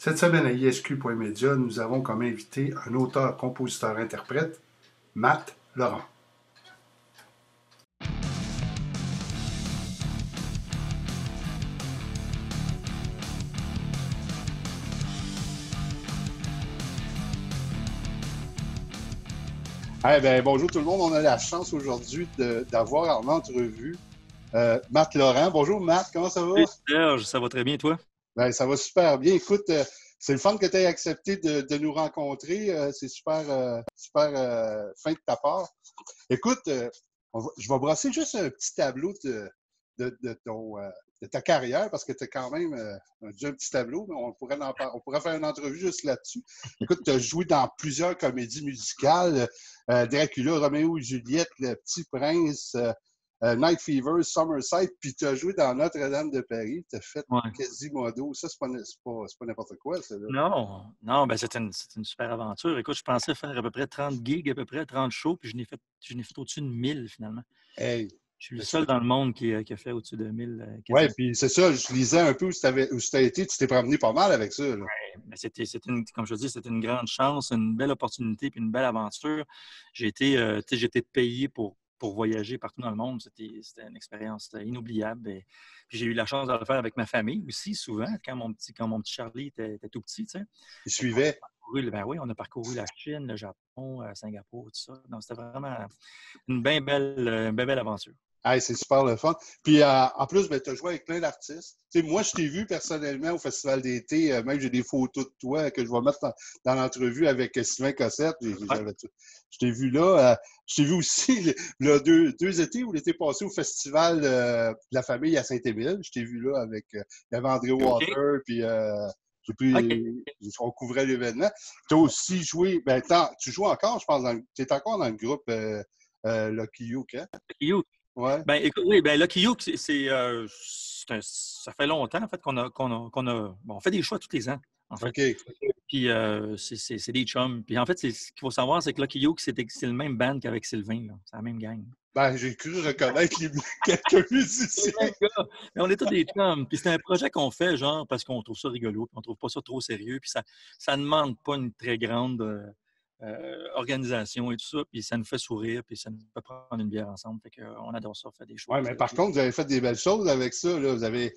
Cette semaine à ISQ.media, nous avons comme invité un auteur, compositeur, interprète, Matt Laurent. Bonjour tout le monde, on a la chance aujourd'hui d'avoir en entrevue Matt Laurent. Bonjour Matt, comment ça va? Hey Serge, ça va très bien, toi? Ça va super bien. Écoute, c'est le fun que tu aies accepté de nous rencontrer. C'est super fin de ta part. Écoute, je vais brasser juste un petit tableau de ta carrière parce que tu as quand même déjà un petit tableau, mais on pourrait faire une entrevue juste là-dessus. Écoute, tu as joué dans plusieurs comédies musicales, Dracula, Roméo et Juliette, Le Petit Prince, Night Fever, Summerside, puis tu as joué dans Notre-Dame de Paris, tu as fait Ouais. Quasimodo. Ça, c'est pas n'importe quoi, ça. Là. Non, c'était une super aventure. Écoute, je pensais faire à peu près 30 gigs, à peu près 30 shows, puis je n'ai fait au-dessus de 1000 finalement. Hey, Je suis le seul dans le monde qui a fait au-dessus de 1000 ouais, quasiment. puis c'est ça, je lisais un peu où tu as été, tu t'es promené pas mal avec ça. Là. Mais comme je te dis, c'était une grande chance, une belle opportunité, puis une belle aventure. J'ai été payé pour voyager partout dans le monde. C'était une expérience inoubliable. Puis j'ai eu la chance de le faire avec ma famille aussi, souvent, quand mon petit Charlie était tout petit, tu sais. Il suivait. On a parcouru la Chine, le Japon, Singapour, tout ça. Donc, c'était vraiment une bien belle aventure. Hey, c'est super le fun. Puis en plus, tu as joué avec plein d'artistes. Tu sais, moi, je t'ai vu personnellement au Festival d'été. Même j'ai des photos de toi que je vais mettre dans l'entrevue avec Sylvain Cossette. Ouais. Je t'ai vu là. Je t'ai vu aussi le deux étés où l'été passé au Festival de la famille à Saint-Émile. Je t'ai vu là avec il y avait André OK. Water, puis OK. on couvrait l'événement. Tu as aussi joué, tu joues encore, je pense, tu es encore dans le groupe Lucky Luke, hein? Lucky Luke. Ouais. Ben, écoute, oui, ben, Lucky Luke, ça fait longtemps, en fait, bon, on fait des choix tous les ans, en fait. OK. Puis, c'est des chums. Puis, en fait, ce qu'il faut savoir, c'est que Lucky Luke, c'est le même band qu'avec Sylvain, là. C'est la même gang. J'ai cru reconnaître quelques C'est musiciens. le même gars. Mais on est tous des chums. Puis, c'est un projet qu'on fait, genre, parce qu'on trouve ça rigolo, puis on trouve pas ça trop sérieux. Puis, ça ne demande pas une très grande organisation et tout ça. Puis, ça nous fait sourire, puis ça nous fait prendre une bière ensemble. Fait qu'on adore ça, faire des Oui, choses. mais par contre, vous avez fait des belles choses avec ça. Là. Vous avez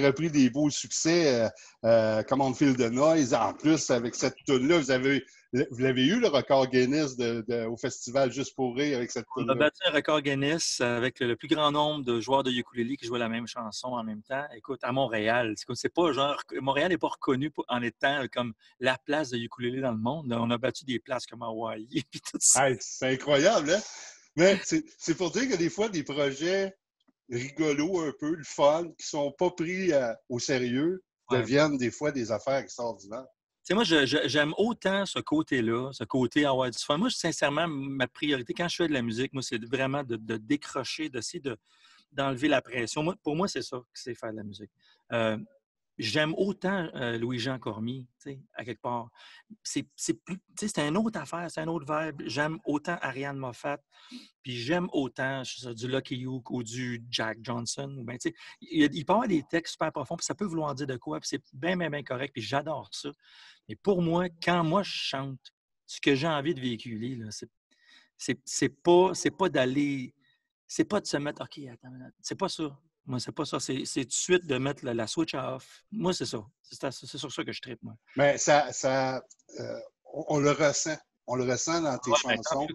repris des beaux succès, comme On Feel the Noise. En plus, avec cette tune-là, vous l'avez eu le record Guinness au festival Juste pour rire avec cette On a tune-là. battu un record Guinness avec le plus grand nombre de joueurs de ukulélé qui jouaient la même chanson en même temps. Écoute, à Montréal, c'est pas genre. Montréal n'est pas reconnu en étant comme la place de ukulélé dans le monde. On a battu des places comme Hawaï et tout ça. Hey, c'est incroyable, hein? Mais c'est pour dire que des fois, des projets rigolos un peu, le fun, qui sont pas pris au sérieux, Ouais. deviennent des fois des affaires extraordinaires. Tu sais, moi, j'aime autant ce côté-là, ce côté avoir du fun. Moi, sincèrement, ma priorité quand je fais de la musique, moi, c'est vraiment de décrocher, d'essayer d'enlever la pression. Pour moi, c'est ça que c'est faire de la musique. Euh, J'aime autant Louis-Jean Cormier, tu sais, à quelque part. C'est une autre affaire, c'est un autre vibe. J'aime autant Ariane Moffat, puis j'aime autant du Lucky Luke ou du Jack Johnson. Ou ben, tu sais, il peut y avoir des textes super profonds, puis ça peut vouloir dire de quoi, puis c'est bien, bien, bien correct, puis j'adore ça. Mais pour moi, quand moi je chante, ce que j'ai envie de véhiculer, là, c'est pas d'aller, c'est pas de se mettre, OK, attends, c'est pas ça. Moi, c'est pas ça. C'est tout de suite de mettre la switch off. Moi, c'est ça. C'est sur ça que je trippe, moi. Mais on le ressent. On le ressent dans tes Ouais, ben, chansons.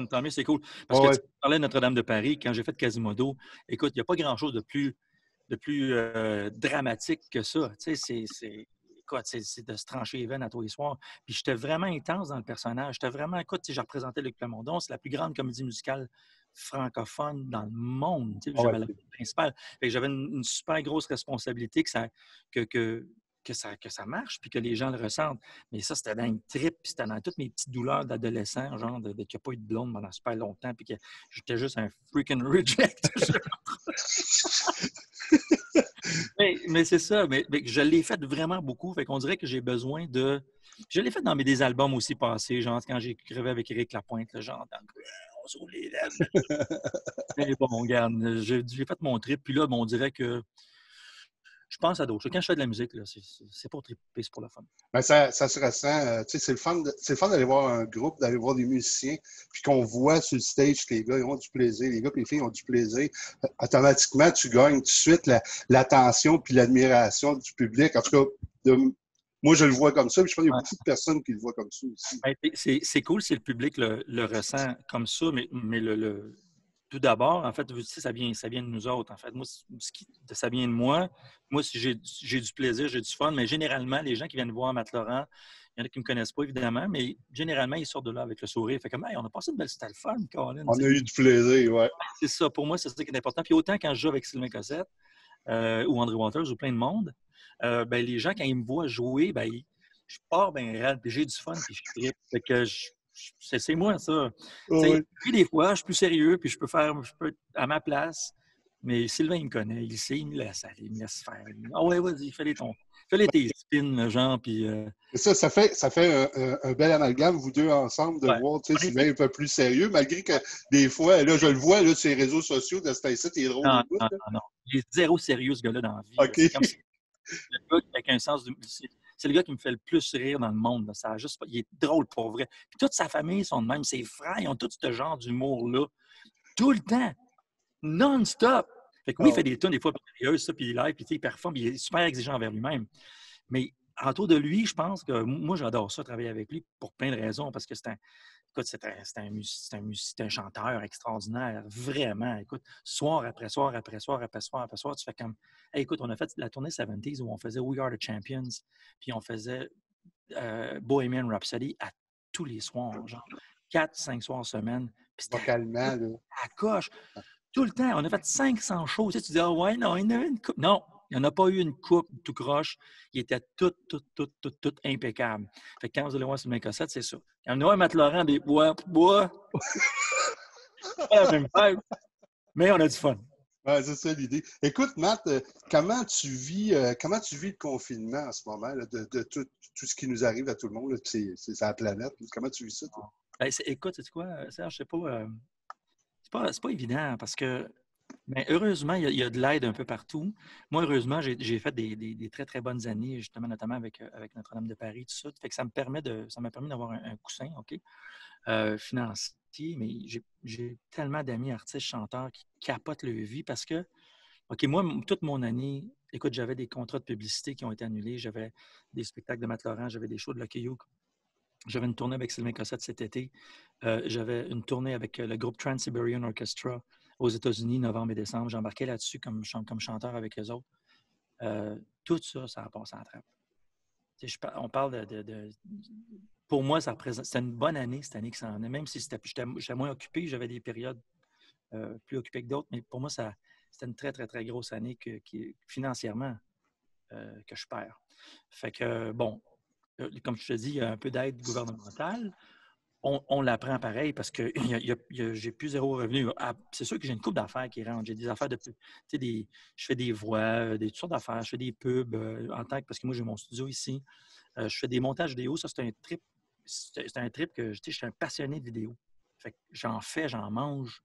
tant mieux, c'est cool. Parce que Ouais, tu parlais de Notre-Dame de Paris, quand j'ai fait Quasimodo, écoute, il n'y a pas grand-chose de plus dramatique que ça. Tu sais, écoute, c'est de se trancher les veines à tous les soirs. Puis j'étais vraiment intense dans le personnage. J'étais vraiment, écoute, j'ai représenté Luc Plamondon, c'est la plus grande comédie musicale francophone dans le monde. Tu sais, ouais. j'avais la principale. Fait que j'avais une super grosse responsabilité que, que, que ça marche puis que les gens le ressentent. Mais ça, c'était dans une trip, puis c'était dans toutes mes petites douleurs d'adolescent, genre qu'il n'y a pas eu de blonde pendant super longtemps, puis que j'étais juste un freaking reject. Mais c'est ça, mais je l'ai fait vraiment beaucoup. Fait qu'on dirait que j'ai besoin de. Je l'ai fait dans des albums aussi passés, genre quand j'écrivais avec Éric Lapointe, là, genre dans on se roule les lèvres. Mais bon, regarde, j'ai fait mon trip, puis là, on dirait que je pense à d'autres choses. Quand je fais de la musique, là, c'est pour triper, c'est pour le fun. Ben, ça se ressent. Tu sais, c'est le fun d'aller voir un groupe, d'aller voir des musiciens, puis qu'on voit sur le stage que les gars ils ont du plaisir, les gars et les filles ont du plaisir. Automatiquement, tu gagnes tout de suite l'attention puis l'admiration du public. En tout cas, moi, je le vois comme ça, puis je pense qu'il y a beaucoup de personnes qui le voient comme ça aussi. Ben, c'est cool si le public le ressent comme ça, mais tout d'abord, en fait, ça vient de nous autres. En fait, moi, ça vient de moi. Moi, si j'ai du plaisir, j'ai du fun, mais généralement, les gens qui viennent voir Matt Laurent, il y en a qui ne me connaissent pas, évidemment, mais généralement, ils sortent de là avec le sourire. Fait comme, hey, on a passé une belle, c'était le fun, Colin. On a eu du plaisir, ouais. C'est ça, pour moi, c'est ça qui est important. Puis autant quand je joue avec Sylvain Cossette ou André Waters ou plein de monde, ben, les gens, quand ils me voient jouer, ben, je pars bien raide, puis j'ai du fun, puis je trippe. Fait que c'est moi, ça. Oui. Puis des fois, je suis plus sérieux, puis je peux être à ma place. Mais Sylvain, il me connaît, il sait, il me laisse aller, il me laisse faire. Ah ouais, vas-y, fais-les tes spins, genre, puis... Ça fait un bel amalgame, vous deux ensemble, de voir, tu sais, Sylvain un peu plus sérieux, malgré que des fois, là, je le vois, là, sur les réseaux sociaux de cet incite, il est drôle Non, au bout. non. Il est zéro sérieux, ce gars-là, dans la vie. OK. C'est comme le gars avec un sens c'est le gars qui me fait le plus rire dans le monde. Là. Ça a juste, il est drôle pour vrai. Puis toute sa famille sont de même. Ses frères, ils ont tout ce genre d'humour-là. Tout le temps. Non-stop. Fait que oui, il fait des tunes des fois sérieuses, ça, puis il live, puis il performe, puis il est super exigeant envers lui-même. Mais autour de lui, je pense que moi, j'adore ça, travailler avec lui, pour plein de raisons, parce que c'est un chanteur extraordinaire, vraiment. Écoute, soir après soir, après soir, après soir, après soir, tu fais comme, hey, écoute, on a fait la tournée 70s où on faisait We Are the Champions, puis on faisait Bohemian Rhapsody à tous les soirs, genre 4-5 soirs semaine. Puis c'était Vocalement, là. à coche. Tout le temps. On a fait 500 shows. Tu dis, ah ouais, non, il y en a une coupe. Non, il n'y en a pas eu une coupe tout croche. Il était tout impeccable. Fait que quand vous allez voir sur le Cossette, c'est ça. Il y en a un Matt Laurent, des bois. Pas la même vibe. Mais on a du fun. Ouais, c'est ça l'idée. Écoute, Matt, comment tu vis le confinement en ce moment, là, de tout ce qui nous arrive à tout le monde, là, c'est la planète. Comment tu vis ça, toi? Ben, écoute, sais-tu quoi, Serge, je sais pas. C'est pas évident parce que, mais heureusement, il y a de l'aide un peu partout. Moi, heureusement, j'ai fait des très, très bonnes années, justement, notamment avec Notre-Dame de Paris, tout ça. Fait que ça m'a permis d'avoir un coussin, OK, financier, mais j'ai tellement d'amis artistes, chanteurs qui capotent leur vie parce que, OK, moi, toute mon année, écoute, j'avais des contrats de publicité qui ont été annulés, j'avais des spectacles de Matt Laurent, j'avais des shows de Lucky Luke. J'avais une tournée avec Sylvain Cossette cet été. J'avais une tournée avec le groupe Trans-Siberian Orchestra aux États-Unis, novembre et décembre. J'embarquais là-dessus comme chanteur avec eux autres. Tout ça, ça a passé en trappe. On parle pour moi, c'était une bonne année, cette année qui s'en est. Même si j'étais moins occupé, j'avais des périodes plus occupées que d'autres. Mais pour moi, c'était une très, très, très grosse année financièrement que je perds. Fait que, bon, comme je te dis, il y a un peu d'aide gouvernementale. On l'apprend pareil parce que j'ai plus zéro revenu. C'est sûr que j'ai une couple d'affaires qui rentrent. J'ai des affaires je fais des voix, toutes sortes d'affaires. Je fais des pubs parce que moi, j'ai mon studio ici. Je fais des montages vidéo. Ça, c'est un trip. C'est un trip que je suis un passionné de vidéo. Fait que j'en mange.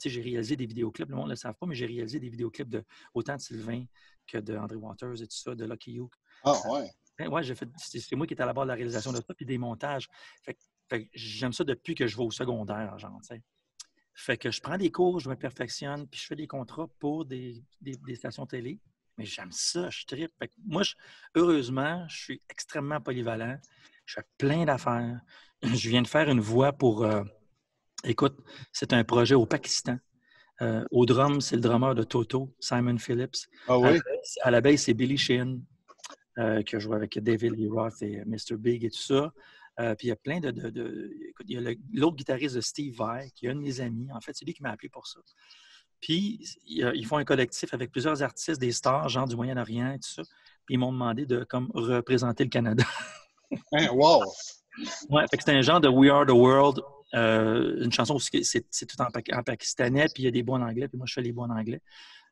J'ai réalisé des vidéoclips. Le monde ne le savent pas, mais j'ai réalisé des vidéoclips autant de Sylvain que de André Waters et tout ça, de Lucky Luke. Ah, ouais. Ouais, c'est moi qui étais à la barre de la réalisation de ça, puis des montages. Fait que j'aime ça depuis que je vais au secondaire, genre, tu sais. Fait que je prends des cours, je me perfectionne, puis je fais des contrats pour des stations télé. Mais j'aime ça, je trippe. Fait que moi, heureusement, je suis extrêmement polyvalent. Je fais plein d'affaires. Je viens de faire une voix pour... écoute, c'est un projet au Pakistan. Au drum, c'est le drummer de Toto, Simon Phillips. Ah oui? À la base, c'est Billy Sheehan. Qui a joué avec David Lee Roth et Mr. Big et tout ça. Puis il y a plein écoute, il y a l'autre guitariste de Steve Vai, qui est un de mes amis. En fait, c'est lui qui m'a appelé pour ça. Puis ils font un collectif avec plusieurs artistes, des stars, genre du Moyen-Orient et tout ça. Puis ils m'ont demandé de comme représenter le Canada. Hein, wow! Ouais, fait que c'est un genre de We Are the World. Une chanson où c'est tout en pakistanais, puis il y a des bons en anglais, puis moi je fais les bons en anglais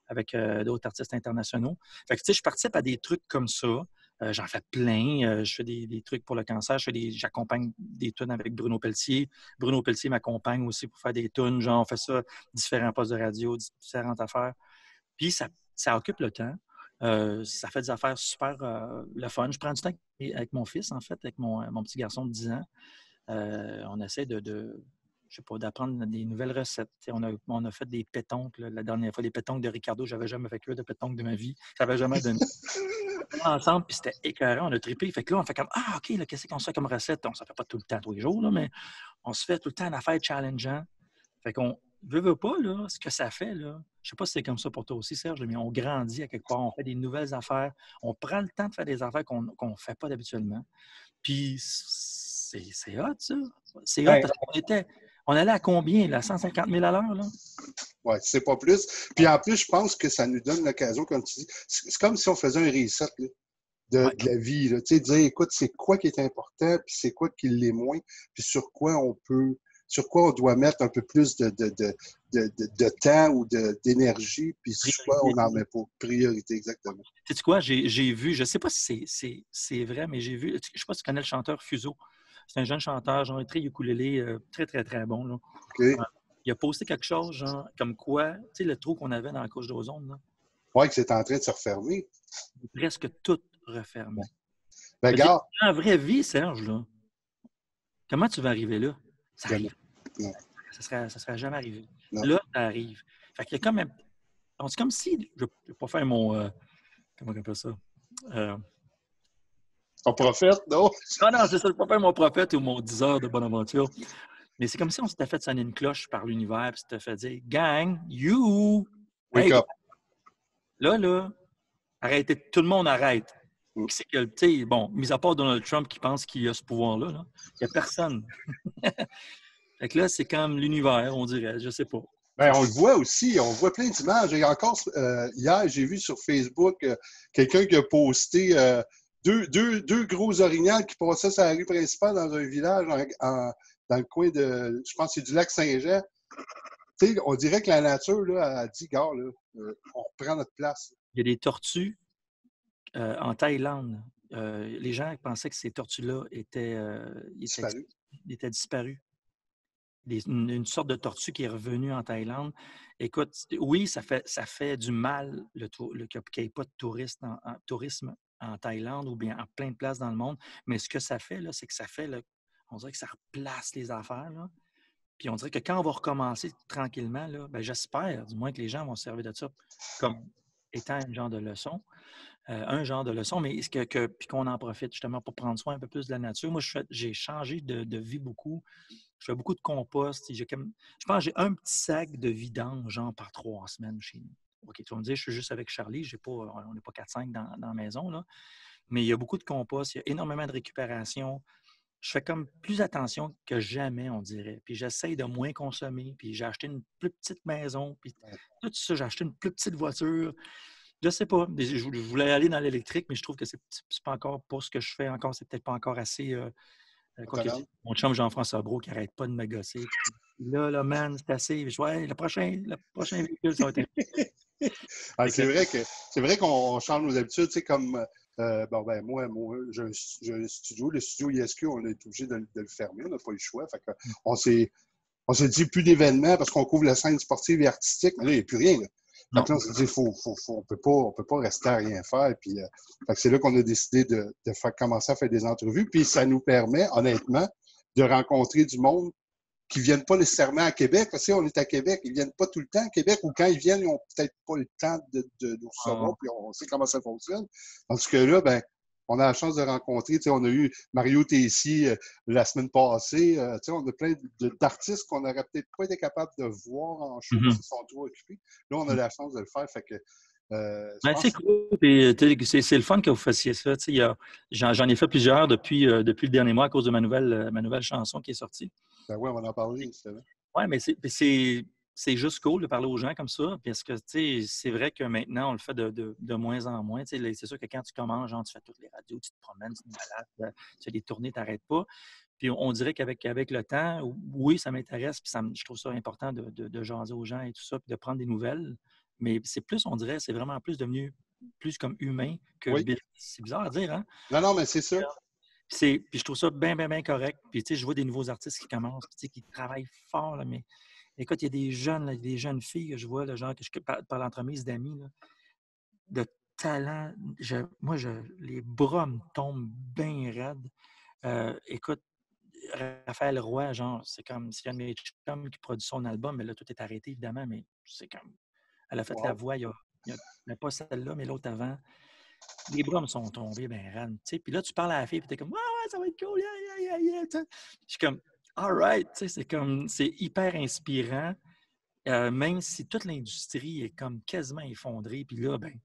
avec d'autres artistes internationaux. Fait que, tu sais, je participe à des trucs comme ça. J'en fais plein. Je fais des trucs pour le cancer. J'accompagne des tunes avec Bruno Pelletier. Bruno Pelletier m'accompagne aussi pour faire des tunes. Genre, on fait ça, différents postes de radio, différentes affaires. Puis, ça occupe le temps. Ça fait des affaires super le fun. Je prends du temps avec mon fils, en fait, avec mon petit garçon de 10 ans. On essaie je sais pas, d'apprendre des nouvelles recettes. On a fait des pétoncles la dernière fois, des pétoncles de Ricardo. J'avais jamais fait cuire de pétoncles de ma vie. Ça n'avait jamais donné. On était ensemble, puis c'était écœurant. On a trippé. Fait que là, on fait comme « OK, là, qu'est-ce qu'on se fait comme recette? » On ne se fait pas tout le temps, tous les jours, là, mais on se fait tout le temps une affaire challengeant. Fait qu'on veut pas, là, ce que ça fait, là. Je sais pas si c'est comme ça pour toi aussi, Serge, mais on grandit à quelque part. On fait des nouvelles affaires. On prend le temps de faire des affaires qu'on ne fait pas habituellement. Puis c'est hot, ça. C'est hot Ben, parce on allait à combien, là? 150 000 à l'heure, là? ouais, c'est pas plus. Puis en plus, je pense que ça nous donne l'occasion, comme tu dis, c'est comme si on faisait un reset là, Ouais. de la vie. Là. Tu sais, dire, écoute, c'est quoi qui est important, puis c'est quoi qui l'est moins, puis sur quoi on doit mettre un peu plus de temps ou d'énergie, puis sur quoi on n'en met pas. Priorité, exactement. Sais-tu quoi? J'ai vu, je ne sais pas si c'est vrai, mais j'ai vu, je ne sais pas si tu connais le chanteur Fuso. C'est un jeune chanteur, genre très ukulélé, très, très, très bon. Là. OK? Il a posté quelque chose, genre, comme quoi, tu sais, le trou qu'on avait dans la couche d'ozone, là, Ouais, que c'est en train de se refermer. il est presque tout refermé. Ben, Fait que regarde, en vraie vie, Serge, là, comment tu vas arriver là? Ça jamais. arrive. Non, Ça serait jamais arrivé. non. Là, ça arrive. Fait qu'il y a comme c'est comme si, je ne vais pas faire mon, comment on appelle ça? Euh, On profite, non? non, c'est ça, je ne vais pas faire mon prophète ou mon 10 heures de bonne aventure. Mais c'est comme si on s'était fait sonner une cloche par l'univers et s'était fait dire Gang, you! Wake Hey, up. là, arrêtez, tout le monde arrête. Mm. C'est que, tu sais, bon, mis à part Donald Trump qui pense qu'il a ce pouvoir-là, il n'y a personne. Fait que là, c'est comme l'univers, on dirait, je sais pas. Ben, on le voit aussi, on voit plein d'images. Et encore, hier, j'ai vu sur Facebook quelqu'un qui a posté deux gros orignaux qui passaient sur la rue principale dans un village dans le coin de, je pense que c'est du lac Saint-Jean. Tu sais, on dirait que la nature là, a dit, gars, là, on reprend notre place. Il y a des tortues en Thaïlande. Les gens pensaient que ces tortues-là Disparu. étaient disparues. Une sorte de tortue qui est revenue en Thaïlande. Écoute, oui, ça fait du mal qu'il n'y ait pas de tourisme en Thaïlande ou bien en plein de places dans le monde. Mais ce que ça fait, là, c'est que ça fait, là, on dirait que ça replace les affaires. Là. Puis on dirait que quand on va recommencer tranquillement, là, ben, j'espère du moins que les gens vont se servir de ça comme étant un genre de leçon, mais puis qu'on en profite justement pour prendre soin un peu plus de la nature. Moi, j'ai changé de vie beaucoup. Je fais beaucoup de compost. Je pense que j'ai un petit sac de vidange, genre par 3 semaines chez nous. OK, tu vas me dire, je suis juste avec Charlie, on n'est pas 4-5 dans la maison, là. Mais il y a beaucoup de compost, il y a énormément de récupération. Je fais comme plus attention que jamais, on dirait. Puis j'essaye de moins consommer. Puis j'ai acheté une plus petite maison. Puis tout ça, j'ai acheté une plus petite voiture. Je sais pas. Je voulais aller dans l'électrique, mais je trouve que c'est pas encore pour ce que je fais encore. C'est peut-être pas encore assez. Quoi que mon chum Jean-François Brault qui n'arrête pas de me gosser. Puis man, c'est assez. Je ouais, le prochain véhicule, ça va être. Ah, c'est vrai qu'on change nos habitudes, tu sais, comme bon, ben, moi j'ai un studio, le studio ISQ, on est obligé de le fermer, on n'a pas eu le choix. Fait que on s'est dit plus d'événements parce qu'on couvre la scène sportive et artistique, mais là, il n'y a plus rien. Là. Fait que là, on s'est dit, on peut pas rester à rien faire. Puis, fait que c'est là qu'on a décidé de commencer à faire des entrevues. Puis ça nous permet, honnêtement, de rencontrer du monde qui ne viennent pas nécessairement à Québec. Parce que on est à Québec, ils ne viennent pas tout le temps à Québec, ou quand ils viennent, ils n'ont peut-être pas le temps de nous recevoir, puis on sait comment ça fonctionne. Tandis que là, ben, on a la chance de rencontrer, on a eu Mario Tessier la semaine passée, on a plein d'artistes qu'on n'aurait peut-être pas été capable de voir en show parce qu'ils sont trop occupés. Là, on a la chance de le faire, fait que c'est cool. C'est le fun que vous fassiez ça. J'en ai fait plusieurs depuis le dernier mois à cause de ma nouvelle chanson qui est sortie. Ben oui, on va en parler, c'est vrai. Oui, mais c'est juste cool de parler aux gens comme ça, parce que c'est vrai que maintenant, on le fait de moins en moins. C'est sûr que quand tu commences, genre, tu fais toutes les radios, tu te promènes, tu te balades, tu fais des tournées, tu n'arrêtes pas. Puis on dirait qu'avec le temps, oui, ça m'intéresse, puis je trouve ça important de jaser aux gens et tout ça, puis de prendre des nouvelles. Mais c'est plus, on dirait, c'est vraiment plus devenu plus comme humain que Oui. c'est bizarre à dire, hein? Non, mais c'est ça. Puis je trouve ça bien, bien, bien correct. Puis je vois des nouveaux artistes qui commencent, puis qui travaillent fort, là, mais écoute, il y a des jeunes filles que je vois, là, genre, par l'entremise d'amis, là, de talent. Les bras me tombent bien raides. Écoute, Raphaël Roy, genre, c'est un de mes chums qui produit son album, mais là, tout est arrêté, évidemment, mais c'est comme. Elle a fait la Wow. voix, mais pas celle-là, mais l'autre avant. Les bras me sont tombés, ben raides, tu sais. Puis là, tu parles à la fille, puis t'es comme, ouais, ouais, ça va être cool, yeah, yeah, yeah, yeah. Je suis comme, all right, tu sais, c'est hyper inspirant, même si toute l'industrie est comme quasiment effondrée. Puis là, ben,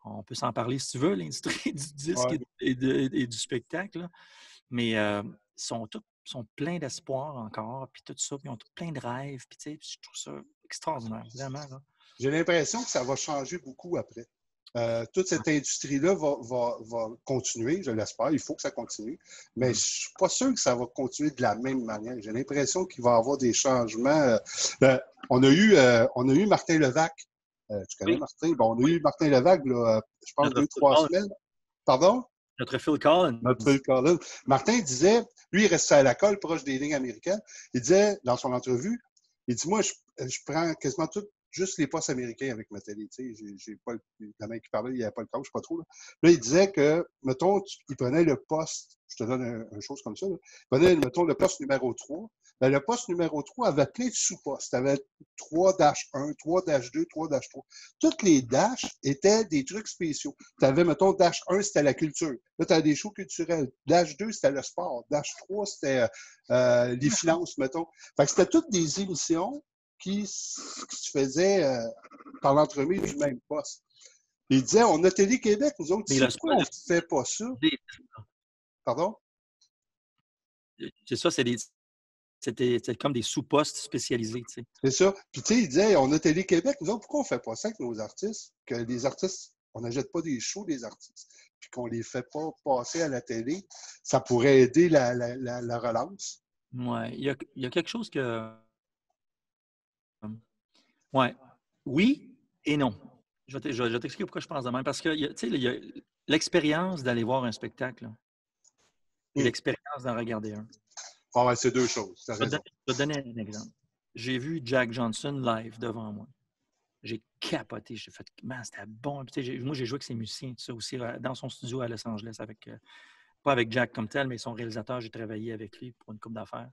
on peut s'en parler si tu veux, l'industrie du disque Ouais. et du spectacle, là. Mais sont pleins d'espoir encore, puis tout ça, puis ils ont plein de rêves, puis tu sais, je trouve ça extraordinaire, vraiment, là. J'ai l'impression que ça va changer beaucoup après. Toute cette industrie-là va continuer, je l'espère. Il faut que ça continue. Mais je ne suis pas sûr que ça va continuer de la même manière. J'ai l'impression qu'il va y avoir des changements. On a eu Martin Levac. Tu connais Oui, Martin? Bon, on a oui. eu Martin Levac, là, je pense, Notre 2-3 semaines. Pardon? Phil Collins. Notre Phil Collins. Martin disait, lui, il restait à la colle, proche des lignes américaines. Il disait, dans son entrevue, il dit, moi, je prends quasiment juste les postes américains avec ma télé. Tu sais, j'ai pas la main qui parlait, il n'y avait pas le temps, je sais pas trop. Là, il disait que, mettons, il prenait le poste, je te donne une chose comme ça, là, il prenait, mettons, le poste numéro 3. Ben, le poste numéro 3 avait plein de sous-postes. Tu avais 3-1, 3-2, 3-3. Toutes les dash étaient des trucs spéciaux. Tu avais, mettons, dash 1, c'était la culture. Là, tu as des shows culturels. Dash 2, c'était le sport. Dash 3, c'était les finances, mettons. Fait que c'était toutes des émissions qui se faisaient par l'entremise du même poste. Il disait, on a Télé-Québec, nous autres, Mais ici, le pourquoi on ne fait pas ça? Pardon? c'est ça, c'était comme des sous-postes spécialisés, tu sais. C'est ça. Puis, tu sais, il disait, on a Télé-Québec, nous autres, pourquoi on ne fait pas ça avec nos artistes? Que les artistes, on n'achète pas des shows des artistes, puis qu'on ne les fait pas passer à la télé. Ça pourrait aider la relance. Ouais, il y a quelque chose que. Ouais. Oui et non. Je vais t'expliquer pourquoi je pense de même. Parce que, tu sais, il y a l'expérience d'aller voir un spectacle, là, et l'expérience d'en regarder un. Ah ouais, c'est deux choses. Tu as raison. Je vais te donner un exemple. J'ai vu Jack Johnson live devant moi. J'ai capoté. J'ai fait, man, c'était bon. Puis, moi, j'ai joué avec ses musiciens, tout ça aussi, dans son studio à Los Angeles, pas avec Jack comme tel, mais son réalisateur, j'ai travaillé avec lui pour une couple d'affaires.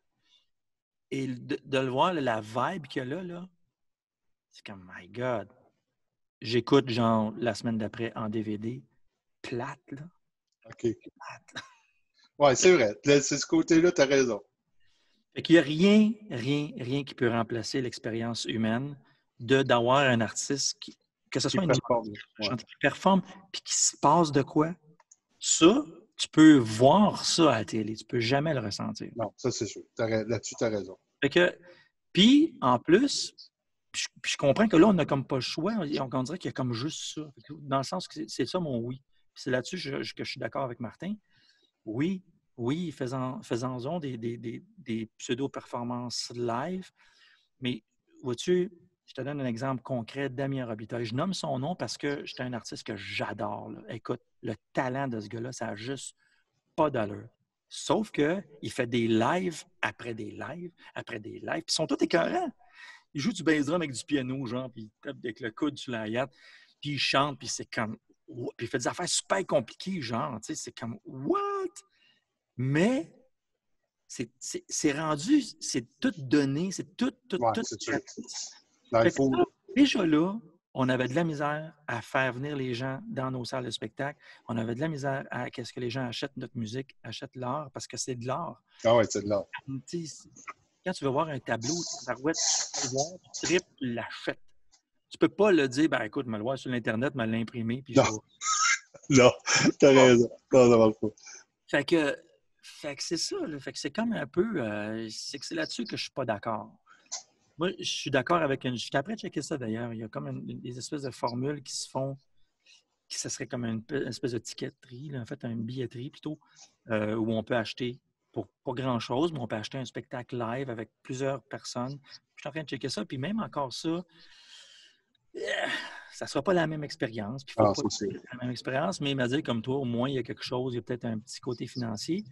Et de le voir, la vibe qu'il y a là, c'est comme, my God. J'écoute, genre, la semaine d'après en DVD. Plate, là. OK. Plate. Ouais, c'est vrai. C'est ce côté-là, tu as raison. Fait qu'il n'y a rien qui peut remplacer l'expérience humaine d'avoir un artiste que ce Qui soit une performe. Ouais. chanteur qui performe, puis qui se passe de quoi. Ça, tu peux voir ça à la télé. Tu peux jamais le ressentir. Non, ça, c'est sûr. Là-dessus, tu as raison. Fait que, puis, en plus, puis je comprends que là, on n'a comme pas le choix. On dirait qu'il y a comme juste ça. Dans le sens que c'est ça mon oui. Puis c'est là-dessus que je suis d'accord avec Martin. Oui, faisons-en des pseudo-performances live, mais vois-tu, je te donne un exemple concret, Damien Robitaille. Je nomme son nom parce que j'étais un artiste que j'adore, là. Écoute, le talent de ce gars-là, ça n'a juste pas d'allure. Sauf qu'il fait des lives après des lives après des lives, puis ils sont tous écœurants. Il joue du bass drum avec du piano, genre, puis il tape avec le coude sur la yacht, puis il chante, puis c'est comme... Puis il fait des affaires super compliquées, genre, tu sais, c'est comme « What? » Mais c'est rendu, c'est tout donné, c'est tout Ouais, c'est sûr. gratis. Dans le Fait que fond, là, déjà là, on avait de la misère à faire venir les gens dans nos salles de spectacle. On avait de la misère à ce que les gens achètent notre musique, achètent l'art, parce que c'est de l'art. ah ouais, c'est de là. Quand tu veux voir un tableau, tu vas le voir, tu tripes, tu l'achètes. Tu peux pas le dire, ben écoute, me le voir sur l'Internet, me l'imprimer, puis je Non, vais... non, t'as raison. Non, ça va pas. Fait que c'est ça, là. Fait que c'est comme un peu... c'est que c'est là-dessus que je suis pas d'accord. Moi, je suis d'accord avec une... Je suis après checker ça, d'ailleurs. Il y a comme des espèces de formules qui se font, qui ça serait comme une espèce de ticketterie, là, en fait, une billetterie plutôt, où on peut acheter pour pas grand-chose, mais on peut acheter un spectacle live avec plusieurs personnes. Je suis en train de checker ça, puis même encore ça, ça ne sera pas la même expérience. Puis il ne faut pas C'est sûr. la même expérience, mais il m'a dit comme toi, au moins, il y a quelque chose, il y a peut-être un petit côté financier.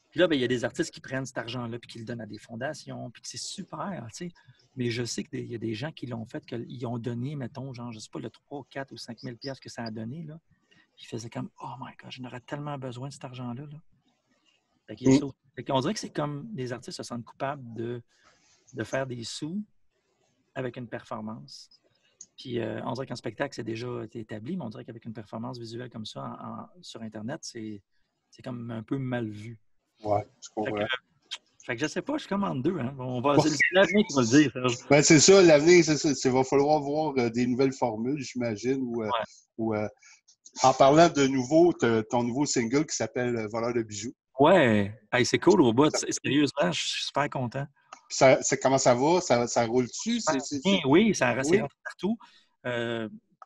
Puis là, ben, il y a des artistes qui prennent cet argent-là puis qui le donnent à des fondations, puis que c'est super, tu sais. Mais je sais qu'il y a des gens qui l'ont fait, qu'ils ont donné, mettons, genre, je sais pas, le 3, 4 ou 5 000 piastres que ça a donné, là. Puis ils faisaient comme, oh my God, j'en aurais tellement besoin de cet argent-là, là. Fait qu'il y a ça. Fait qu'on dirait que c'est comme les artistes se sentent coupables de faire des sous avec une performance. Puis on dirait qu'un spectacle, c'est déjà établi, mais on dirait qu'avec une performance visuelle comme ça sur Internet, c'est comme un peu mal vu. Ouais, je comprends. Fait que je sais pas, je suis comme en deux. Hein. C'est l'avenir qui va le dire, Serge. Ben, c'est ça, l'avenir, c'est ça. Il va falloir voir des nouvelles formules, j'imagine. En parlant de nouveau, ton nouveau single qui s'appelle Voleur de bijoux. Ouais, hey, c'est cool au bout. Sérieusement, je suis super content. Comment ça va? Ça roule-tu? Oui, ça a rentré partout.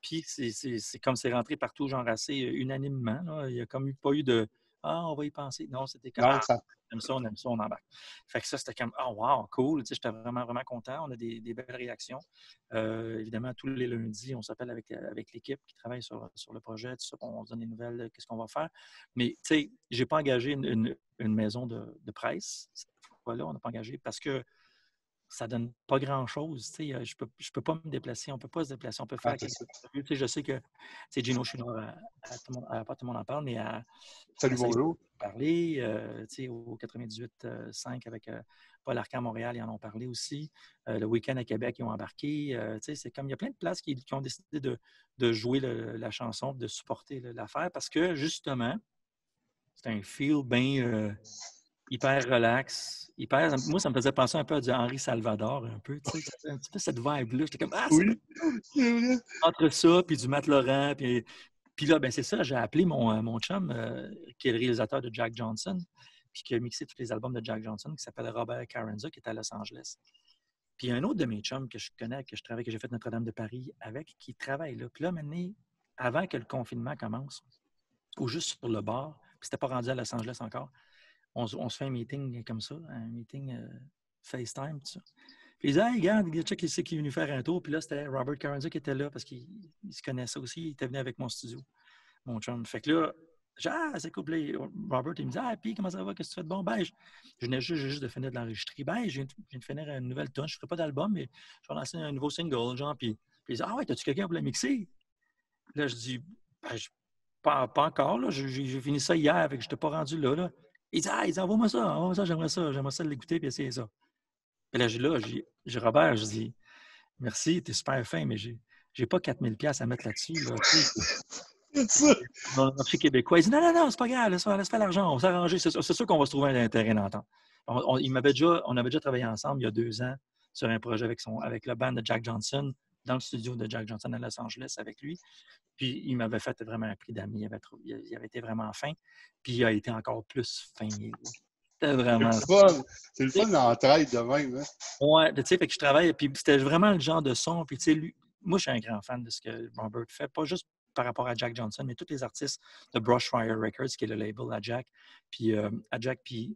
Puis c'est comme c'est rentré partout, genre assez unanimement. Là. Il n'y a comme pas eu de Ah, on va y penser. Non, c'était comme on aime ça, on embarque. Fait que ça, c'était comme Oh wow, cool. Tu sais, j'étais vraiment, vraiment content. On a des belles réactions. Évidemment, tous les lundis, on s'appelle avec l'équipe qui travaille sur le projet, tout ça, on se donne des nouvelles, qu'est-ce qu'on va faire. Mais tu sais, je n'ai pas engagé une maison de presse. Cette fois-là, on n'a pas engagé parce que ça donne pas grand-chose. Je peux pas me déplacer. On ne peut pas se déplacer. On peut faire quelques entrevues. Je sais que Gino Chouinard, pas tout le monde en parle, mais Salut, bonjour. Parler au 98.5 avec Paul Arcand à Montréal, ils en ont parlé aussi. Le week-end à Québec, ils ont embarqué. C'est comme il y a plein de places qui ont décidé de jouer la chanson, de supporter l'affaire parce que justement, c'est un feel bien hyper relax. Moi, ça me faisait penser un peu à du Henri Salvador, un peu. Un petit peu cette vibe-là. J'étais comme c'est vrai. Entre ça, puis du Matt Laurent, puis là, ben c'est ça, j'ai appelé mon chum, qui est le réalisateur de Jack Johnson, puis qui a mixé tous les albums de Jack Johnson, qui s'appelle Robert Carranza, qui est à Los Angeles. Puis il y a un autre de mes chums que je connais, que je travaille, que j'ai fait Notre-Dame de Paris avec, qui travaille là. Puis là, maintenant, avant que le confinement commence, ou juste sur le bar, puis c'était pas rendu à Los Angeles encore, on se fait un meeting comme ça, un meeting FaceTime, tout ça. Puis il dit, hey, regarde, check qui est venu faire un tour. Puis là, c'était Robert Carranza qui était là parce qu'il se connaissait aussi. Il était venu avec mon studio, mon chum. Fait que là, j'ai c'est cool. Puis Robert, il me dit, puis comment ça va? Qu'est-ce que tu fais de bon? Ben, je venais juste de finir de l'enregistrer. Ben, je viens de finir une nouvelle tonne. Je ne ferai pas d'album, mais je vais lancer un nouveau single, genre. Puis il dit, ouais, t'as-tu quelqu'un pour la mixer? Là, je dis, pas encore, là. J'ai fini ça hier, fait que je n'étais pas rendu là. Il dit, envoie-moi ça, j'aimerais ça l'écouter et essayer ça. Et là, j'ai Robert, je dis, merci, t'es super fin, mais j'ai pas 4 000 $ à mettre là-dessus. Là, c'est ça. Dans le marché québécois. Il dit, non, c'est pas grave, laisse faire l'argent, on va s'arranger. C'est sûr qu'on va se trouver un terrain d'entente. On avait déjà travaillé ensemble il y a 2 ans sur un projet avec le band de Jack Johnson, dans le studio de Jack Johnson à Los Angeles avec lui. Puis il m'avait fait vraiment un prix d'amis. Il avait été vraiment fin. Puis il a été encore plus fin. C'était vraiment... C'est le fun d'entraide de même. Hein? Ouais, tu sais, fait que je travaille. Puis c'était vraiment le genre de son. Puis tu sais, moi, je suis un grand fan de ce que Robert fait. Pas juste par rapport à Jack Johnson, mais tous les artistes de Brushfire Records, qui est le label à Jack. Puis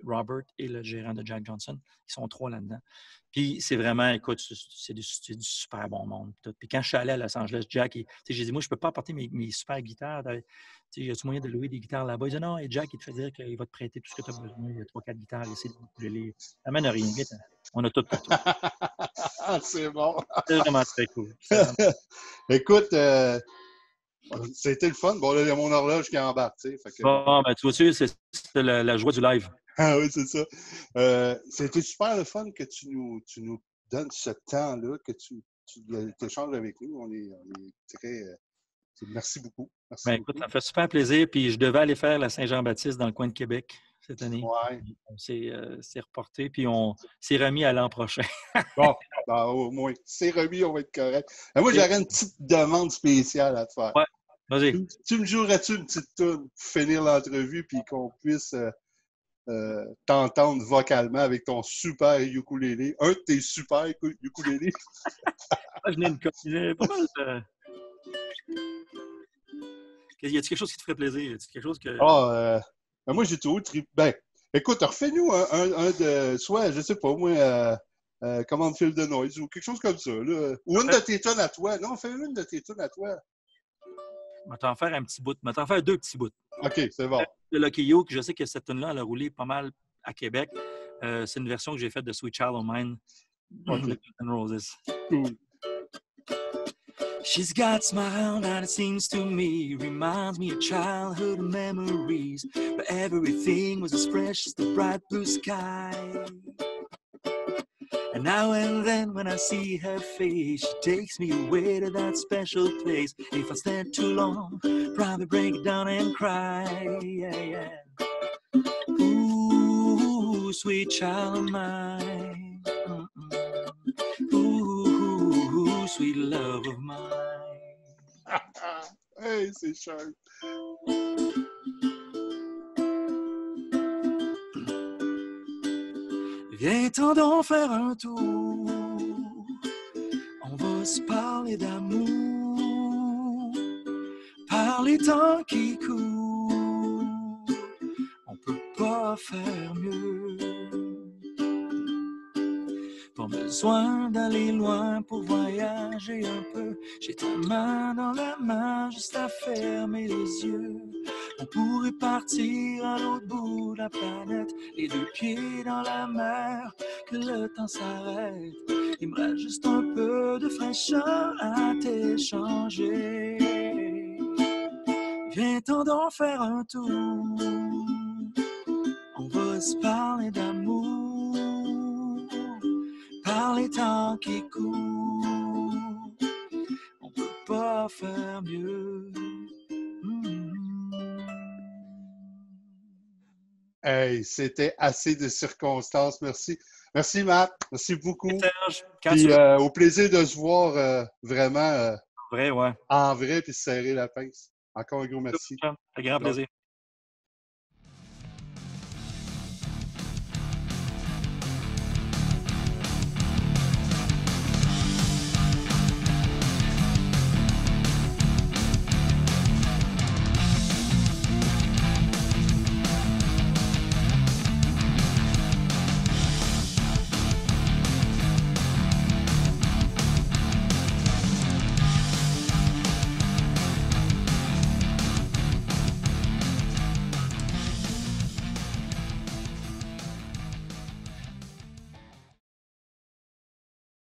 Robert et le gérant de Jack Johnson, ils sont 3 là-dedans. Puis c'est vraiment, écoute, c'est du super bon monde. Puis quand je suis allé à Los Angeles, Jack, j'ai dit, moi, je ne peux pas apporter mes super guitares. Y a-tu moyen de louer des guitares là-bas? Il dit, non, et Jack, il te fait dire qu'il va te prêter tout ce que tu as besoin. Il y a 3-4 guitares, essaie de les amène rien. Vite, hein. On a tout pour toi. C'est bon. C'est vraiment très cool. Écoute, c'était le fun. Bon, là, il y a mon horloge qui embarque. Bon, ben, tu vois, c'est la joie du live. Ah oui, c'est ça. C'était super le fun que tu nous donnes ce temps-là, que tu échanges avec nous. On est très... merci beaucoup. Merci ben, écoute, ça me fait super plaisir. Puis je devais aller faire la Saint-Jean-Baptiste dans le coin de Québec cette année. Ouais. On s'est reporté, puis on s'est remis à l'an prochain. Bon, ben, au moins, c'est remis, on va être correct. Mais moi, j'aurais une petite demande spéciale à te faire. Ouais, vas-y. Tu me jouerais-tu une petite toune pour finir l'entrevue puis qu'on puisse t'entendre vocalement avec ton super ukulélé? Un de tes super ukulélés. Je n'ai une copine. Pas mal. Y a-t-il quelque chose qui te ferait plaisir? Y a-t-il quelque chose que... Ben moi, j'ai tout. Ben, écoute, refais-nous un de... Soit, je sais pas, moi... Command Field de Noise ou quelque chose comme ça. Là. Ou une de tes tonnes à toi. Non, fais une de tes tonnes à toi. Je vais t'en faire un petit bout. Je vais t'en faire 2 petits bouts. OK, c'est bon. Le Lucky You, je sais que cette tune-là, elle a roulé pas mal à Québec. C'est une version que j'ai faite de Sweet Child O' Mine par les Guns N' Roses. Cool. She's got a smile that it seems to me reminds me of childhood memories where everything was as fresh as the bright blue sky. And now and then when I see her face, she takes me away to that special place. If I stand too long, probably break it down and cry. Yeah, yeah. Ooh, sweet child of mine. Ooh, sweet love of mine. Hey, c'est sharp. Viens-t'en donc faire un tour. On va se parler d'amour. Par les temps qui courent, on peut pas faire mieux. Pas besoin d'aller loin pour voyager un peu. J'ai ta main dans la main, juste à fermer les yeux. On pourrait partir à l'autre bout de la planète, les deux pieds dans la mer, que le temps s'arrête. Il me reste juste un peu de fraîcheur à t'échanger. Viens-t'en donc faire un tour. On va se parler d'amour. Par les temps qui courent, on peut pas faire mieux. Hey, c'était assez de circonstances. Merci. Merci, Matt. Merci beaucoup. Serge, quand Puis tu veux. au plaisir de se voir vraiment Vrai, ouais. en vrai puis se serrer la pince. Encore un gros merci. Un grand plaisir.